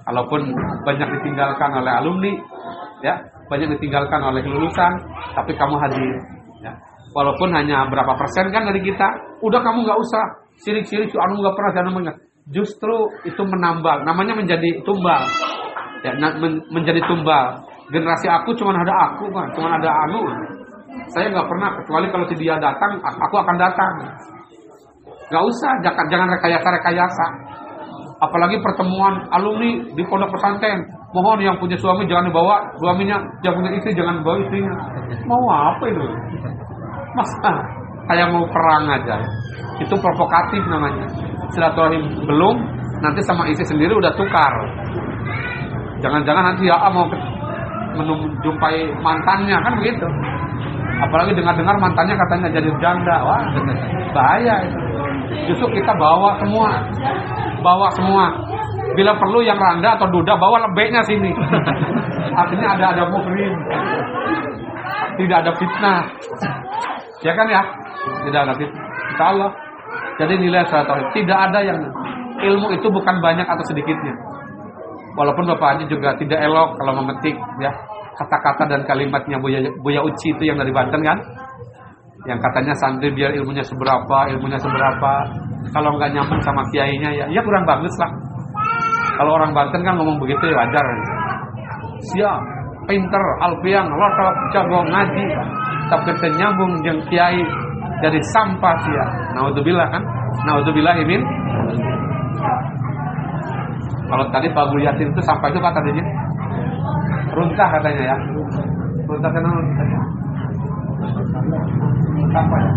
Kalaupun banyak ditinggalkan oleh alumni, ya, banyak ditinggalkan oleh lulusan, tapi kamu hadir. Ya. Walaupun hanya berapa persen kan dari kita, udah kamu nggak usah sirik-sirik, anu nggak pernah jangan mengingat. Justru itu menambal, namanya menjadi tumbal. Ya, menjadi tumbal. Generasi aku cuma ada aku kan, cuma ada anu. Saya nggak pernah, kecuali kalau si dia datang, aku akan datang. Nggak usah, jangan rekayasa. Apalagi pertemuan alumni di pondok pesantren. Mohon yang punya suami jangan dibawa suaminya, yang punya istri jangan dibawa istrinya. Mau apa itu? Masa kayak mau perang aja. Itu provokatif namanya. Silaturahim belum, nanti sama istri sendiri udah tukar. Jangan-jangan nanti ya mau menjumpai mantannya kan begitu. Apalagi dengar-dengar mantannya katanya jadi janda, wah bahaya itu. Justru kita bawa semua. Bila perlu yang randa atau duda bawa lebeknya sini. Artinya ada muhrim. Tidak ada fitnah. Ya kan ya? Tidak ada fitnah. Insya Allah. Jadi nilai silaturahim tidak ada yang ilmu itu bukan banyak atau sedikitnya. Walaupun Bapak Haji juga tidak elok kalau memetik ya kata-kata dan kalimatnya Buya Uci itu yang dari Banten kan, yang katanya santri biar ilmunya seberapa. Kalau nggak nyambung sama kiainya ya kurang bagus lah. Kalau orang Banten kan ngomong begitu ya wajar. Siap, pinter, alfiang, lotok, jago ngaji, tapi nyambung jeung kiai dari sampah sia. Naudzubillah kan? Naudzubillah min. Kalau tadi Pak Guru Yasin itu sampah itu apa tadinya? Runtah katanya ya. Runtah kenapa runtahnya? Sampah ya.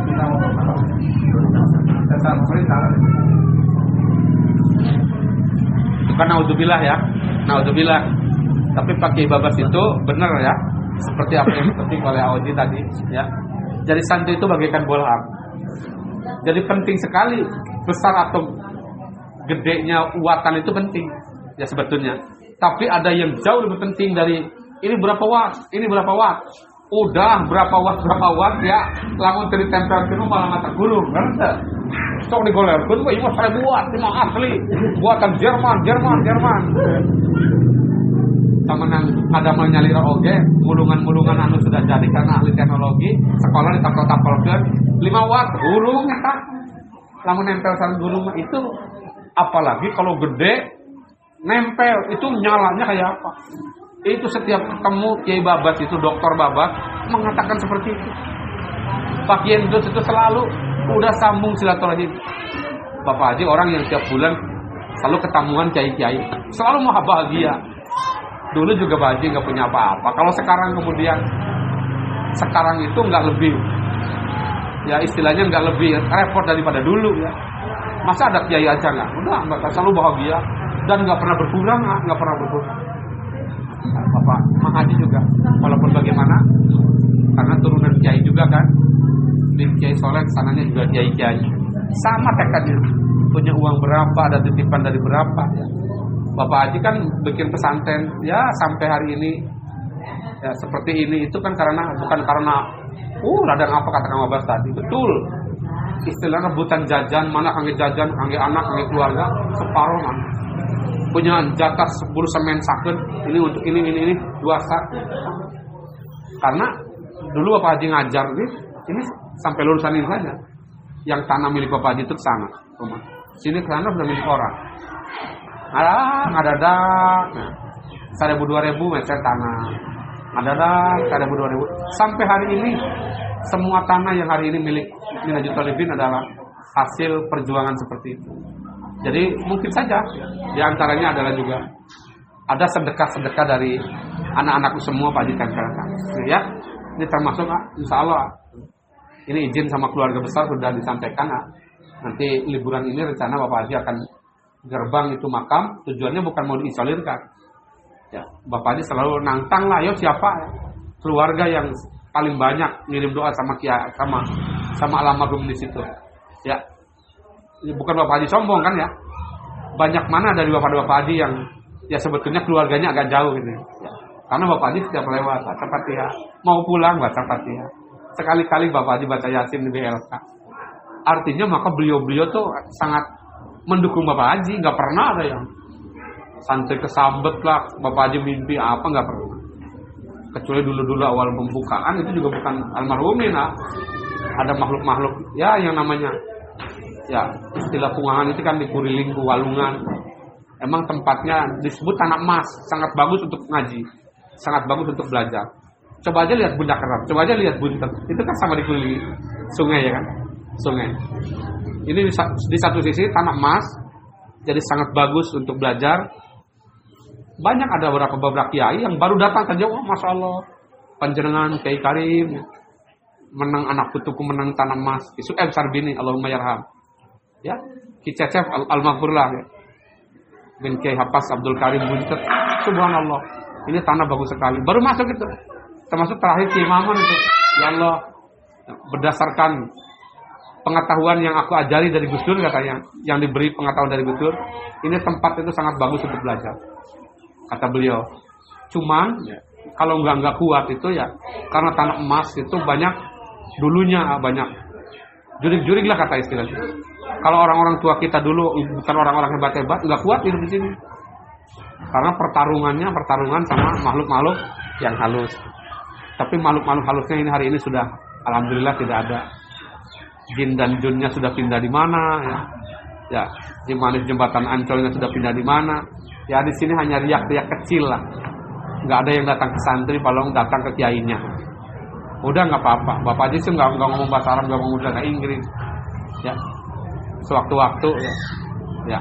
Kita mau apa? Dasar pemerintah. Itu kan naudzubillah ya. Naudzubillah. Tapi pakai babas itu benar ya. Seperti apa yang dipetik oleh Audi tadi ya. Jadi santri itu bagaikan bola. Jadi penting sekali besar atau gedenya uatan itu penting ya sebetulnya. Tapi ada yang jauh lebih penting dari ini berapa watt. Udah berapa watt ya, lamun teu ditempelkeun malah mata gulung, ngerti? Sok digolerkeun mah ieu saya buat, ini mah asli. Buatan Jerman. Tamenang ada mah nyalira oge, mulungan-mulungan anu sudah jadi karena ahli teknologi, sekolah ditapel-tapelkeun 5 watt gulung eta. Lamun nempel sareng gulung mah itu apalagi kalau gede nempel itu nyalanya kayak apa? Itu setiap ketemu Kiai Babas itu Dokter Babas mengatakan seperti itu. Pak Kiai itu selalu udah sambung silaturahim. Bapak Haji orang yang tiap bulan selalu ketemuan kiai-kiai, selalu mau bahagia. Dulu juga Pak Haji nggak punya apa-apa. Kalau sekarang kemudian sekarang itu nggak lebih, ya istilahnya nggak lebih repot daripada dulu ya. Masa ada kiai aja nggak? Udah nggak, selalu bahagia dan nggak pernah berkurang, nggak pernah berkurang. Bapak Mang Haji juga, walaupun bagaimana, karena turunan kiai juga kan, di Kiai Soleh sananya juga kiai-kiai, sama tekadnya, punya uang berapa, ada titipan dari berapa. Ya. Bapak Haji kan bikin pesantren, ya sampai hari ini, ya seperti ini itu kan bukan karena, ladang apa kata Kang Abbas tadi, betul. Istilahnya rebutan jajan, mana kangge jajan, kangge anak, kangge keluarga, separuh mana. Punya jatah 10 semen sakeun ini untuk ini 2 sak. Karena dulu Bapak Haji ngajar ini sampai lulusan ini saja. Yang tanah milik Bapak Haji itu ke sana, rumah. Sini ke sana sudah milik orang. Ada 1.000-2.000 meter tanah. Ada 1.000-2.000. Sampai hari ini semua tanah yang hari ini milik Minhajul Talibin adalah hasil perjuangan seperti itu. Jadi mungkin saja diantaranya adalah juga ada sedekah-sedekah dari anak-anakku semua Pak Haji tempelkan. Ya, ini termasuk insya Allah ini izin sama keluarga besar sudah disampaikan. Nanti liburan ini rencana Bapak Haji akan gerbang itu makam, tujuannya bukan mau diisolirkan. Ya, Bapak Haji selalu nantang lah, yo siapa keluarga yang paling banyak ngirim doa sama Kiai sama almarhum di situ. Ya. Bukan Bapak Haji sombong kan ya. Banyak mana dari Bapak Haji yang ya sebetulnya keluarganya agak jauh gitu. Ya. Karena Bapak Haji setiap lewat baca Fatihah, mau pulang baca Fatihah. Sekali-kali Bapak Haji baca Yasin di BLK. Artinya maka beliau-beliau tuh sangat mendukung Bapak Haji, nggak pernah ada yang santai kesambet lah Bapak Haji mimpi apa, nggak pernah. Kecuali dulu-dulu awal pembukaan itu juga bukan almarhumin lah. Ada makhluk-makhluk ya yang namanya ya istilah Pungangan itu kan di Kuriling, Walungan. Emang tempatnya disebut tanah emas, sangat bagus untuk ngaji, sangat bagus untuk belajar. Coba aja lihat Bunda Kerap, coba aja lihat Buntet, itu kan sama di Kuriling, sungai ya kan, sungai. Ini di satu sisi tanah emas, jadi sangat bagus untuk belajar. Banyak ada beberapa kiai yang baru datang saja, wah masya Allah, panjenengan Kiai Karim, menang anak putuku menang tanah emas, isu Sarbini, Allahumma yarham. Ya, Ki Cecep Al-Maghfurlah ya. Bin Kiai Hapas Abdul Karim Buntet. Subhanallah. Ini tanah bagus sekali. Baru masuk itu. Termasuk terakhir Kiai Mamun itu. Ya Allah, berdasarkan pengetahuan yang aku ajari dari Gus Dur katanya, yang diberi pengetahuan dari Gus Dur, ini tempat itu sangat bagus untuk belajar. Kata beliau. Cuman kalau enggak kuat itu ya karena tanah emas itu banyak dulunya banyak jurig-jurig lah kata istilahnya. Kalau orang-orang tua kita dulu bukan orang-orang hebat-hebat, nggak kuat hidup di sini. Karena pertarungan sama makhluk-makhluk yang halus. Tapi makhluk-makhluk halusnya ini hari ini sudah alhamdulillah tidak ada. Jin dan junnya sudah pindah di mana ya. Ya, Jimanis jembatan Ancolnya sudah pindah di mana. Ya di sini hanya riak-riak kecil lah. Nggak ada yang datang ke santri, kalau datang ke kiainya. Udah nggak apa-apa. Bapak aja sih nggak ngomong bahasa Arab, nggak ngomong bahasa Inggris. Ya. Sewaktu-waktu ya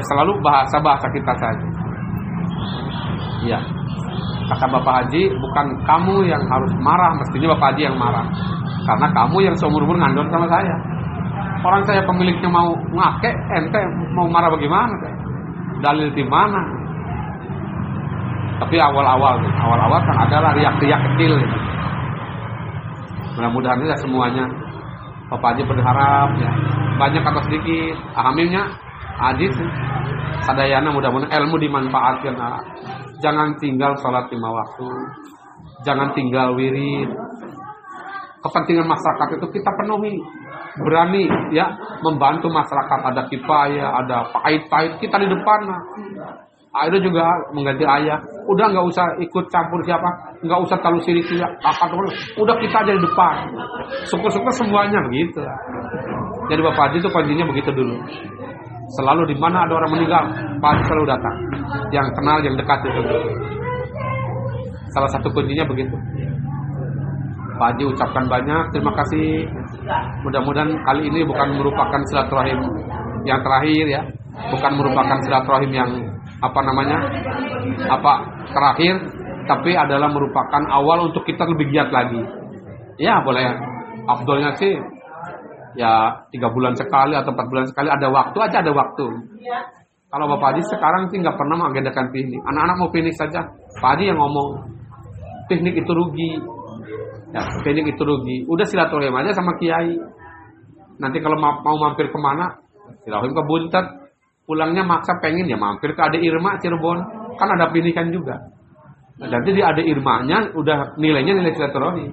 selalu bahasa kita saja. Ya, kata Bapak Haji, bukan kamu yang harus marah, mestinya Bapak Haji yang marah, karena kamu yang seumur-umur ngandor sama saya. Orang saya pemiliknya mau ngake, ente mau marah bagaimana? Dalil di mana? Tapi awal-awal kan adalah riak-riak kecil. Gitu. Mudah-mudahan ya semuanya. Bapak Haji berharap ya banyak atau sedikit ahamilnya Haji sadayana mudah-mudahan ilmu dimanfaatkan. Jangan tinggal sholat 5 waktu, jangan tinggal wirid. Kepentingan masyarakat itu kita penuhi, berani ya membantu masyarakat. Ada kifayah, ada pahit-pahit, kita di depan. Akhirnya juga mengganti ayah. Udah nggak usah ikut campur siapa, nggak usah terlalu sirik ya. Udah kita aja di depan. Syukur-syukur semuanya begitu. Jadi Bapak Haji itu kuncinya begitu dulu. Selalu di mana ada orang meninggal, Pak Haji selalu datang. Yang kenal, yang dekat itu. Salah satu kuncinya begitu. Pak Haji ucapkan banyak terima kasih. Mudah-mudahan kali ini bukan merupakan silaturahim yang terakhir ya, bukan merupakan silaturahim yang terakhir, tapi adalah merupakan awal untuk kita lebih giat lagi. Ya boleh. Afdolnya sih ya 3 bulan sekali atau 4 bulan sekali, ada waktu aja, ada waktu. Kalau Bapak Haji sekarang sih nggak pernah mengagendakan piknik. Anak-anak mau piknik saja, Pak Haji yang ngomong piknik itu rugi. Ya, piknik itu rugi. Udah silaturahim aja sama kiai. Nanti kalau mau mampir kemana, silaturahim ke Buntet. Pulangnya maksa pengen ya mampir ke Ade Irma Cirebon. Kan ada piknikan juga. Nah, nanti di Ade Irmanya udah nilainya nilai silaturahim.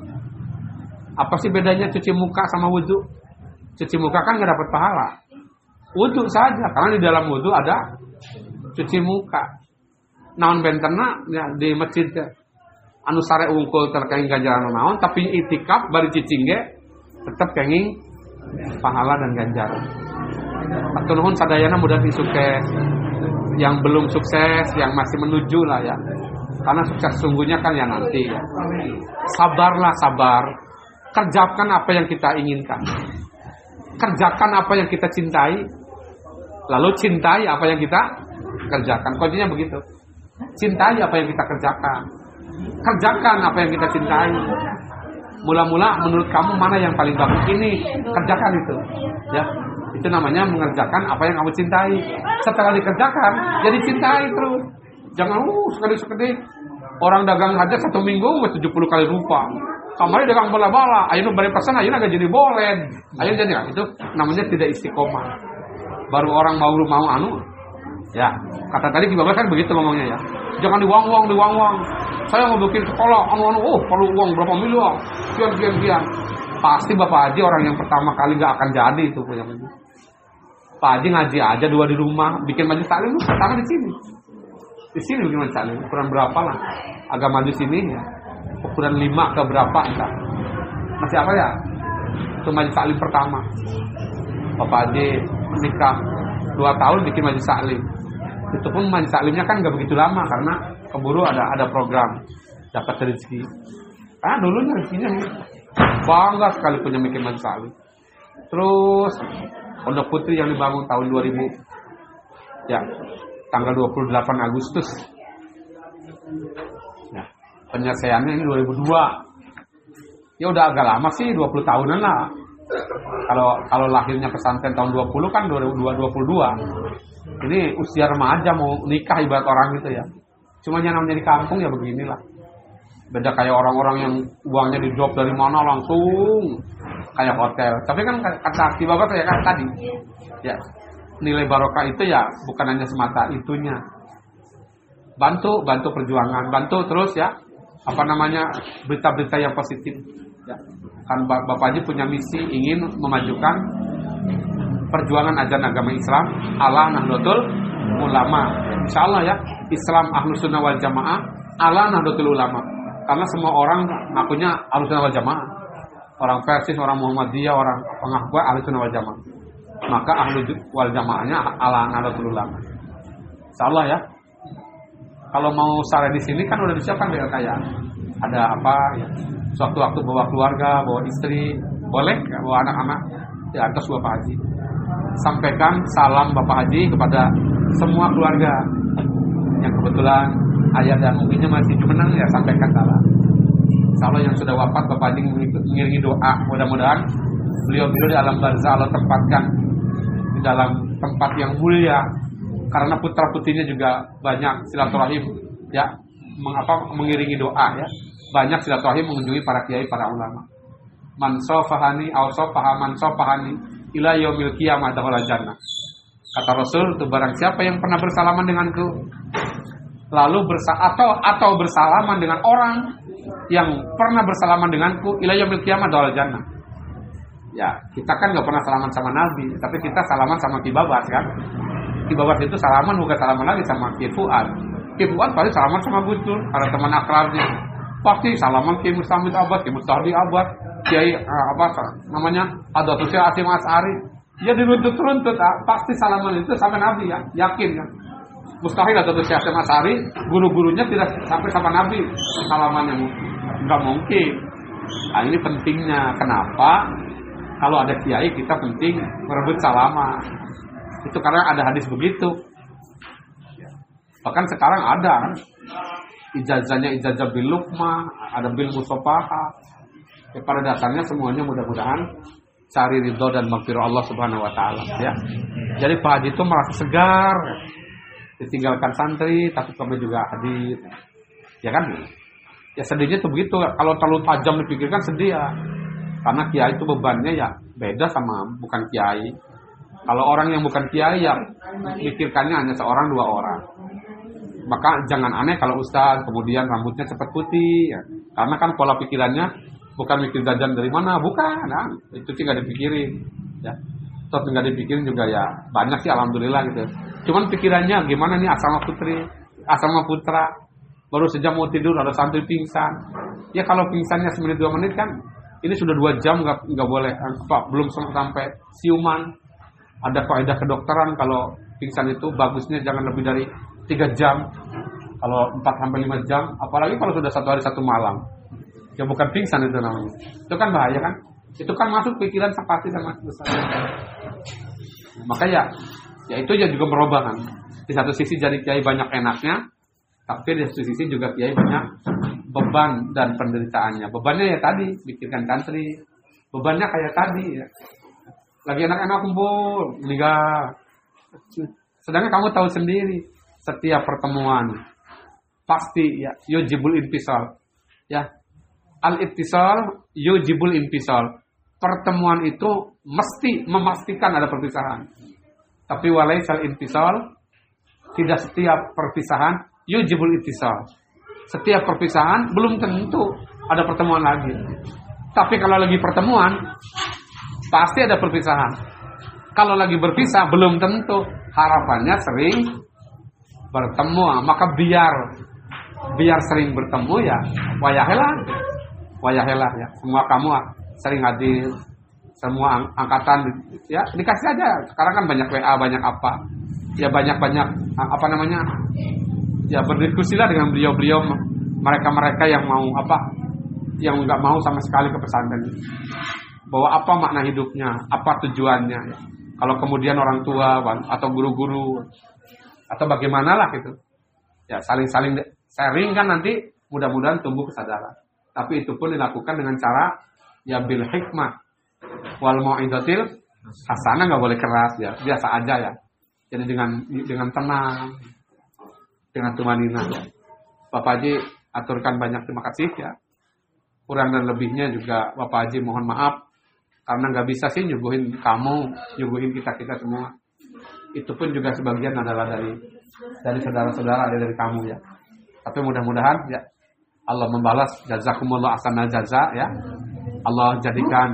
Apa sih bedanya cuci muka sama wudhu? Cuci muka kan nggak dapat pahala. Wudhu saja, karena di dalam wudhu ada cuci muka. Naon bentena ya, di masjid anu sare ungkul terkait ganjaran naon, tapi itikaf bari cicing ge tetap kenging pahala dan ganjaran. Atur nuhun sadayana mudah sukses. Yang belum sukses, yang masih menuju lah ya. Karena sukses sungguhnya kan ya nanti ya. Sabarlah, sabar. Kerjakan apa yang kita inginkan. Kerjakan apa yang kita cintai. Lalu cintai apa yang kita kerjakan. Kuncinya begitu. Cintai apa yang kita kerjakan. Kerjakan apa yang kita cintai. Mula-mula menurut kamu mana yang paling bagus, ini kerjakan itu. Ya, itu namanya mengerjakan apa yang kamu cintai. Setelah dikerjakan, jadi cintai terus. Jangan sekali-sekali orang dagang aja 1 minggu 70 kali rupa. Kamari dagang bola-bola, ayeuna bari pesan ayeuna gak jadi bolen. Ayeuna jadi itu namanya tidak istiqomah. Baru orang mau anu. Ya, kata tadi Ki Babas kan begitu ngomongnya ya. Jangan diwang-wang. Saya mau bikin sekolah, perlu uang berapa miliar, sekian. Pasti Bapak Haji orang yang pertama kali gak akan jadi itu punya begitu. Pak Haji ngaji aja 2 di rumah, bikin majelis taklim pertama di sini. Di sini bikin majelis taklim, ukuran berapa lah? Agak maju sini ya. Ukuran 5 ke berapa entah. Masih apa ya? Itu majelis taklim pertama. Bapak Haji menikah 2 tahun bikin majelis taklim. Itu pun majelis taklimnya kan gak begitu lama karena keburu ada program dapat rezeki. Karena dulunya rezekinya bangga sekali punya bikin majelis taklim. Terus Pondok Putri yang dibangun tahun 2000 ya, tanggal 28 Agustus ya, penyelesaiannya ini 2002 ya, udah agak lama sih, 20 tahunan lah. Kalau lahirnya pesantren tahun 20 kan 2022. Ini usia remaja mau nikah ibarat orang gitu ya. Cuma yang namanya di kampung ya beginilah. Beda kayak orang-orang yang uangnya di drop dari mana langsung kayak hotel. Tapi kan kata Ki Babas ya kan tadi. Ya, nilai barokah itu ya bukan hanya semata itunya. Bantu perjuangan, bantu terus ya. Berita-berita yang positif. Ya. Kan Bapak Haji punya misi ingin memajukan perjuangan ajaran agama Islam ala Nahdlatul Ulama. Insyaallah ya, Islam Ahlus Sunnah wal Jamaah ala Nahdlatul Ulama. Karena semua orang ngakunya Ahlus Sunnah wal Jamaah. Orang Persis, orang Muhammadiyah, orang pengaku Ahlus Sunnah wal Jamaah. Maka Ahlus wal Jamaahnya ala Nahdlatul Ulama. Insyaallah ya. Kalau mau sare di sini kan udah disiapkan BLK ya. Ada apa ya? Suatu-waktu bawa keluarga, bawa istri, boleh bawa anak-anak di atas Bapak Haji. Sampaikan salam Bapak Haji kepada semua keluarga yang kebetulan ayah dan uminya masih menang ya, sampaikan salam. Insyaallah yang sudah wafat Bapak Haji mengiringi doa, mudah-mudahan beliau di alam barzah Allah tempatkan di dalam tempat yang mulia, karena putra-putrinya juga banyak silaturahim ya, mengiringi doa ya. Banyak silaturahim mengunjungi para kiai, para ulama. Man safahani aw safaha man safahani ila yaumil qiyamah dakhala jannah. Kata Rasul, itu barang siapa yang pernah bersalaman denganku lalu bersalaman dengan orang yang pernah bersalaman denganku ila yaumil qiyamah dawal jannah. Ya, kita kan nggak pernah salaman sama Nabi, tapi kita salaman sama Ki Babas kan. Ki Babas itu salaman bukan salaman lagi sama Ki Fuad. Ki Fuad pasti salaman sama Gus Dur, karena teman akrabnya. Pasti salaman Ki Mustamid Abbas, Ki Mustahdi Abbas, Kiai namanya Adatul Syekh Asim As'ari. Ya diruntut-runtut, pasti salaman itu sama Nabi ya, yakin kan. Mustahil Adatul Syekh Asim As'ari, guru-gurunya tidak sampai sama Nabi salamannya, nggak mungkin. Nah ini pentingnya, kenapa? Kalau ada kiai kita penting merebut salaman. Itu karena ada hadis begitu. Bahkan sekarang ada kan ijazahnya ijazah bil lukmah, ada bil musofaha. Ya, pada dasarnya semuanya mudah-mudahan cari ridho dan maghfirah Allah Subhanahu wa taala ya. Jadi Pak Haji itu merasa segar. Ditinggalkan santri tapi kami juga hadir. Ya kan? Ya sedihnya tuh begitu. Kalau terlalu tajam dipikirkan sedih ya. Karena kiai itu bebannya ya beda sama bukan kiai. Kalau orang yang bukan kiai ya mikirkannya hanya seorang dua orang. Maka jangan aneh kalau ustaz kemudian rambutnya cepat putih ya. Karena kan pola pikirannya bukan mikir jajan dari mana, bukan kan? Itu sih nggak dipikirin ya. Terus nggak dipikirin juga ya banyak sih alhamdulillah gitu. Cuman pikirannya gimana nih asrama putri, asrama putra baru sejam mau tidur ada santri pingsan. Ya kalau pingsannya semenit 2 menit kan ini sudah 2 jam nggak boleh, belum sampai siuman. Ada kaidah kedokteran kalau pingsan itu bagusnya jangan lebih dari 3 jam. Kalau 4-5 jam, apalagi kalau sudah 1 hari 1 malam. Ya bukan pingsan itu namanya. Itu kan bahaya kan? Itu kan masuk pikiran pasti sama besar. Maka ya itu ya juga merubah kan. Di satu sisi jadi kiai banyak enaknya, tapi di satu sisi juga kiai banyak beban dan penderitaannya. Bebannya ya tadi, pikirkan santri. Bebannya kayak tadi ya. Lagi enak-enak kumpul, meninggal. Sedangkan kamu tahu sendiri, setiap pertemuan pasti ya yujibul intisal. Ya. Al-ittisal yujibul intisal. Pertemuan itu mesti memastikan ada perpisahan. Tapi walaisal intisal, tidak setiap perpisahan yujibul ittisal. Setiap perpisahan belum tentu ada pertemuan lagi. Tapi kalau lagi pertemuan pasti ada perpisahan. Kalau lagi berpisah belum tentu. Harapannya sering bertemu. Maka biar sering bertemu ya wayahelah ya. Semua kamu sering hadir, semua angkatan ya dikasih aja. Sekarang kan banyak WA, banyak apa. Ya banyak apa namanya? Ya berdiskusilah dengan beliau-beliau, mereka yang mau apa, yang nggak mau sama sekali ke pesantren. Bahwa apa makna hidupnya, apa tujuannya. Ya. Kalau kemudian orang tua atau guru-guru atau bagaimana lah gitu. Ya saling sharing kan nanti mudah-mudahan tumbuh kesadaran. Tapi itu pun dilakukan dengan cara ya bil hikmah wal mau'izatil hasanah, nggak boleh keras ya, biasa aja ya. Jadi dengan tenang, dengan tumanina. Bapak Haji aturkan banyak terima kasih ya. Kurang dan lebihnya juga Bapak Haji mohon maaf karena nggak bisa sih nyuguhin kita semua. Itu pun juga sebagian adalah dari saudara-saudara, dari kamu ya. Tapi mudah-mudahan ya Allah membalas jazakumullah ahsanal jaza ya. Allah jadikan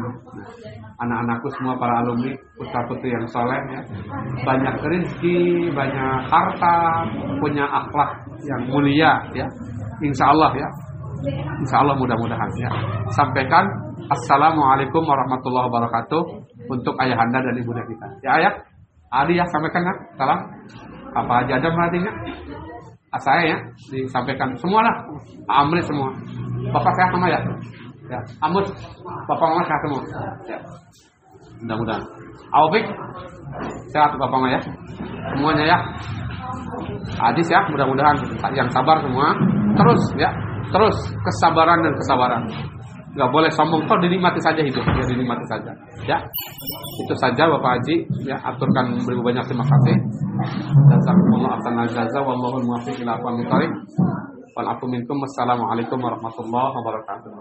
anak-anakku semua para alumni putra-putri yang soleh ya. Banyak rezeki, banyak harta, punya akhlak yang mulia ya. Insya Allah ya. Insya Allah mudah-mudahan ya. Sampaikan assalamualaikum warahmatullahi wabarakatuh untuk ayahanda dan ibunda kita. Ya ayah, Adi ya sampaikan ya. Salam. Apa aja ada merhatinya? Saya ya disampaikan semualah. Amri semua. Bapak sehat sama ya? Ya, Amus, Bapak Mama sehat semua. Ya. Mudah-mudahan. Awfik sehat Bapak Mama ya. Semuanya ya. Adis ya, mudah-mudahan yang sabar semua. Terus ya, terus kesabaran dan kesabaran. Nggak boleh sombong, toh dinikmati saja hidup, ya dinikmati saja. Ya, itu saja Bapak Haji. Ya, aturkan beribu banyak terima kasih. Jazakumullah ahsanal jaza wallahu muwaffiq ila aqwamit thoriq. Wal afu minkum. Wassalamualaikum warahmatullahi wabarakatuh.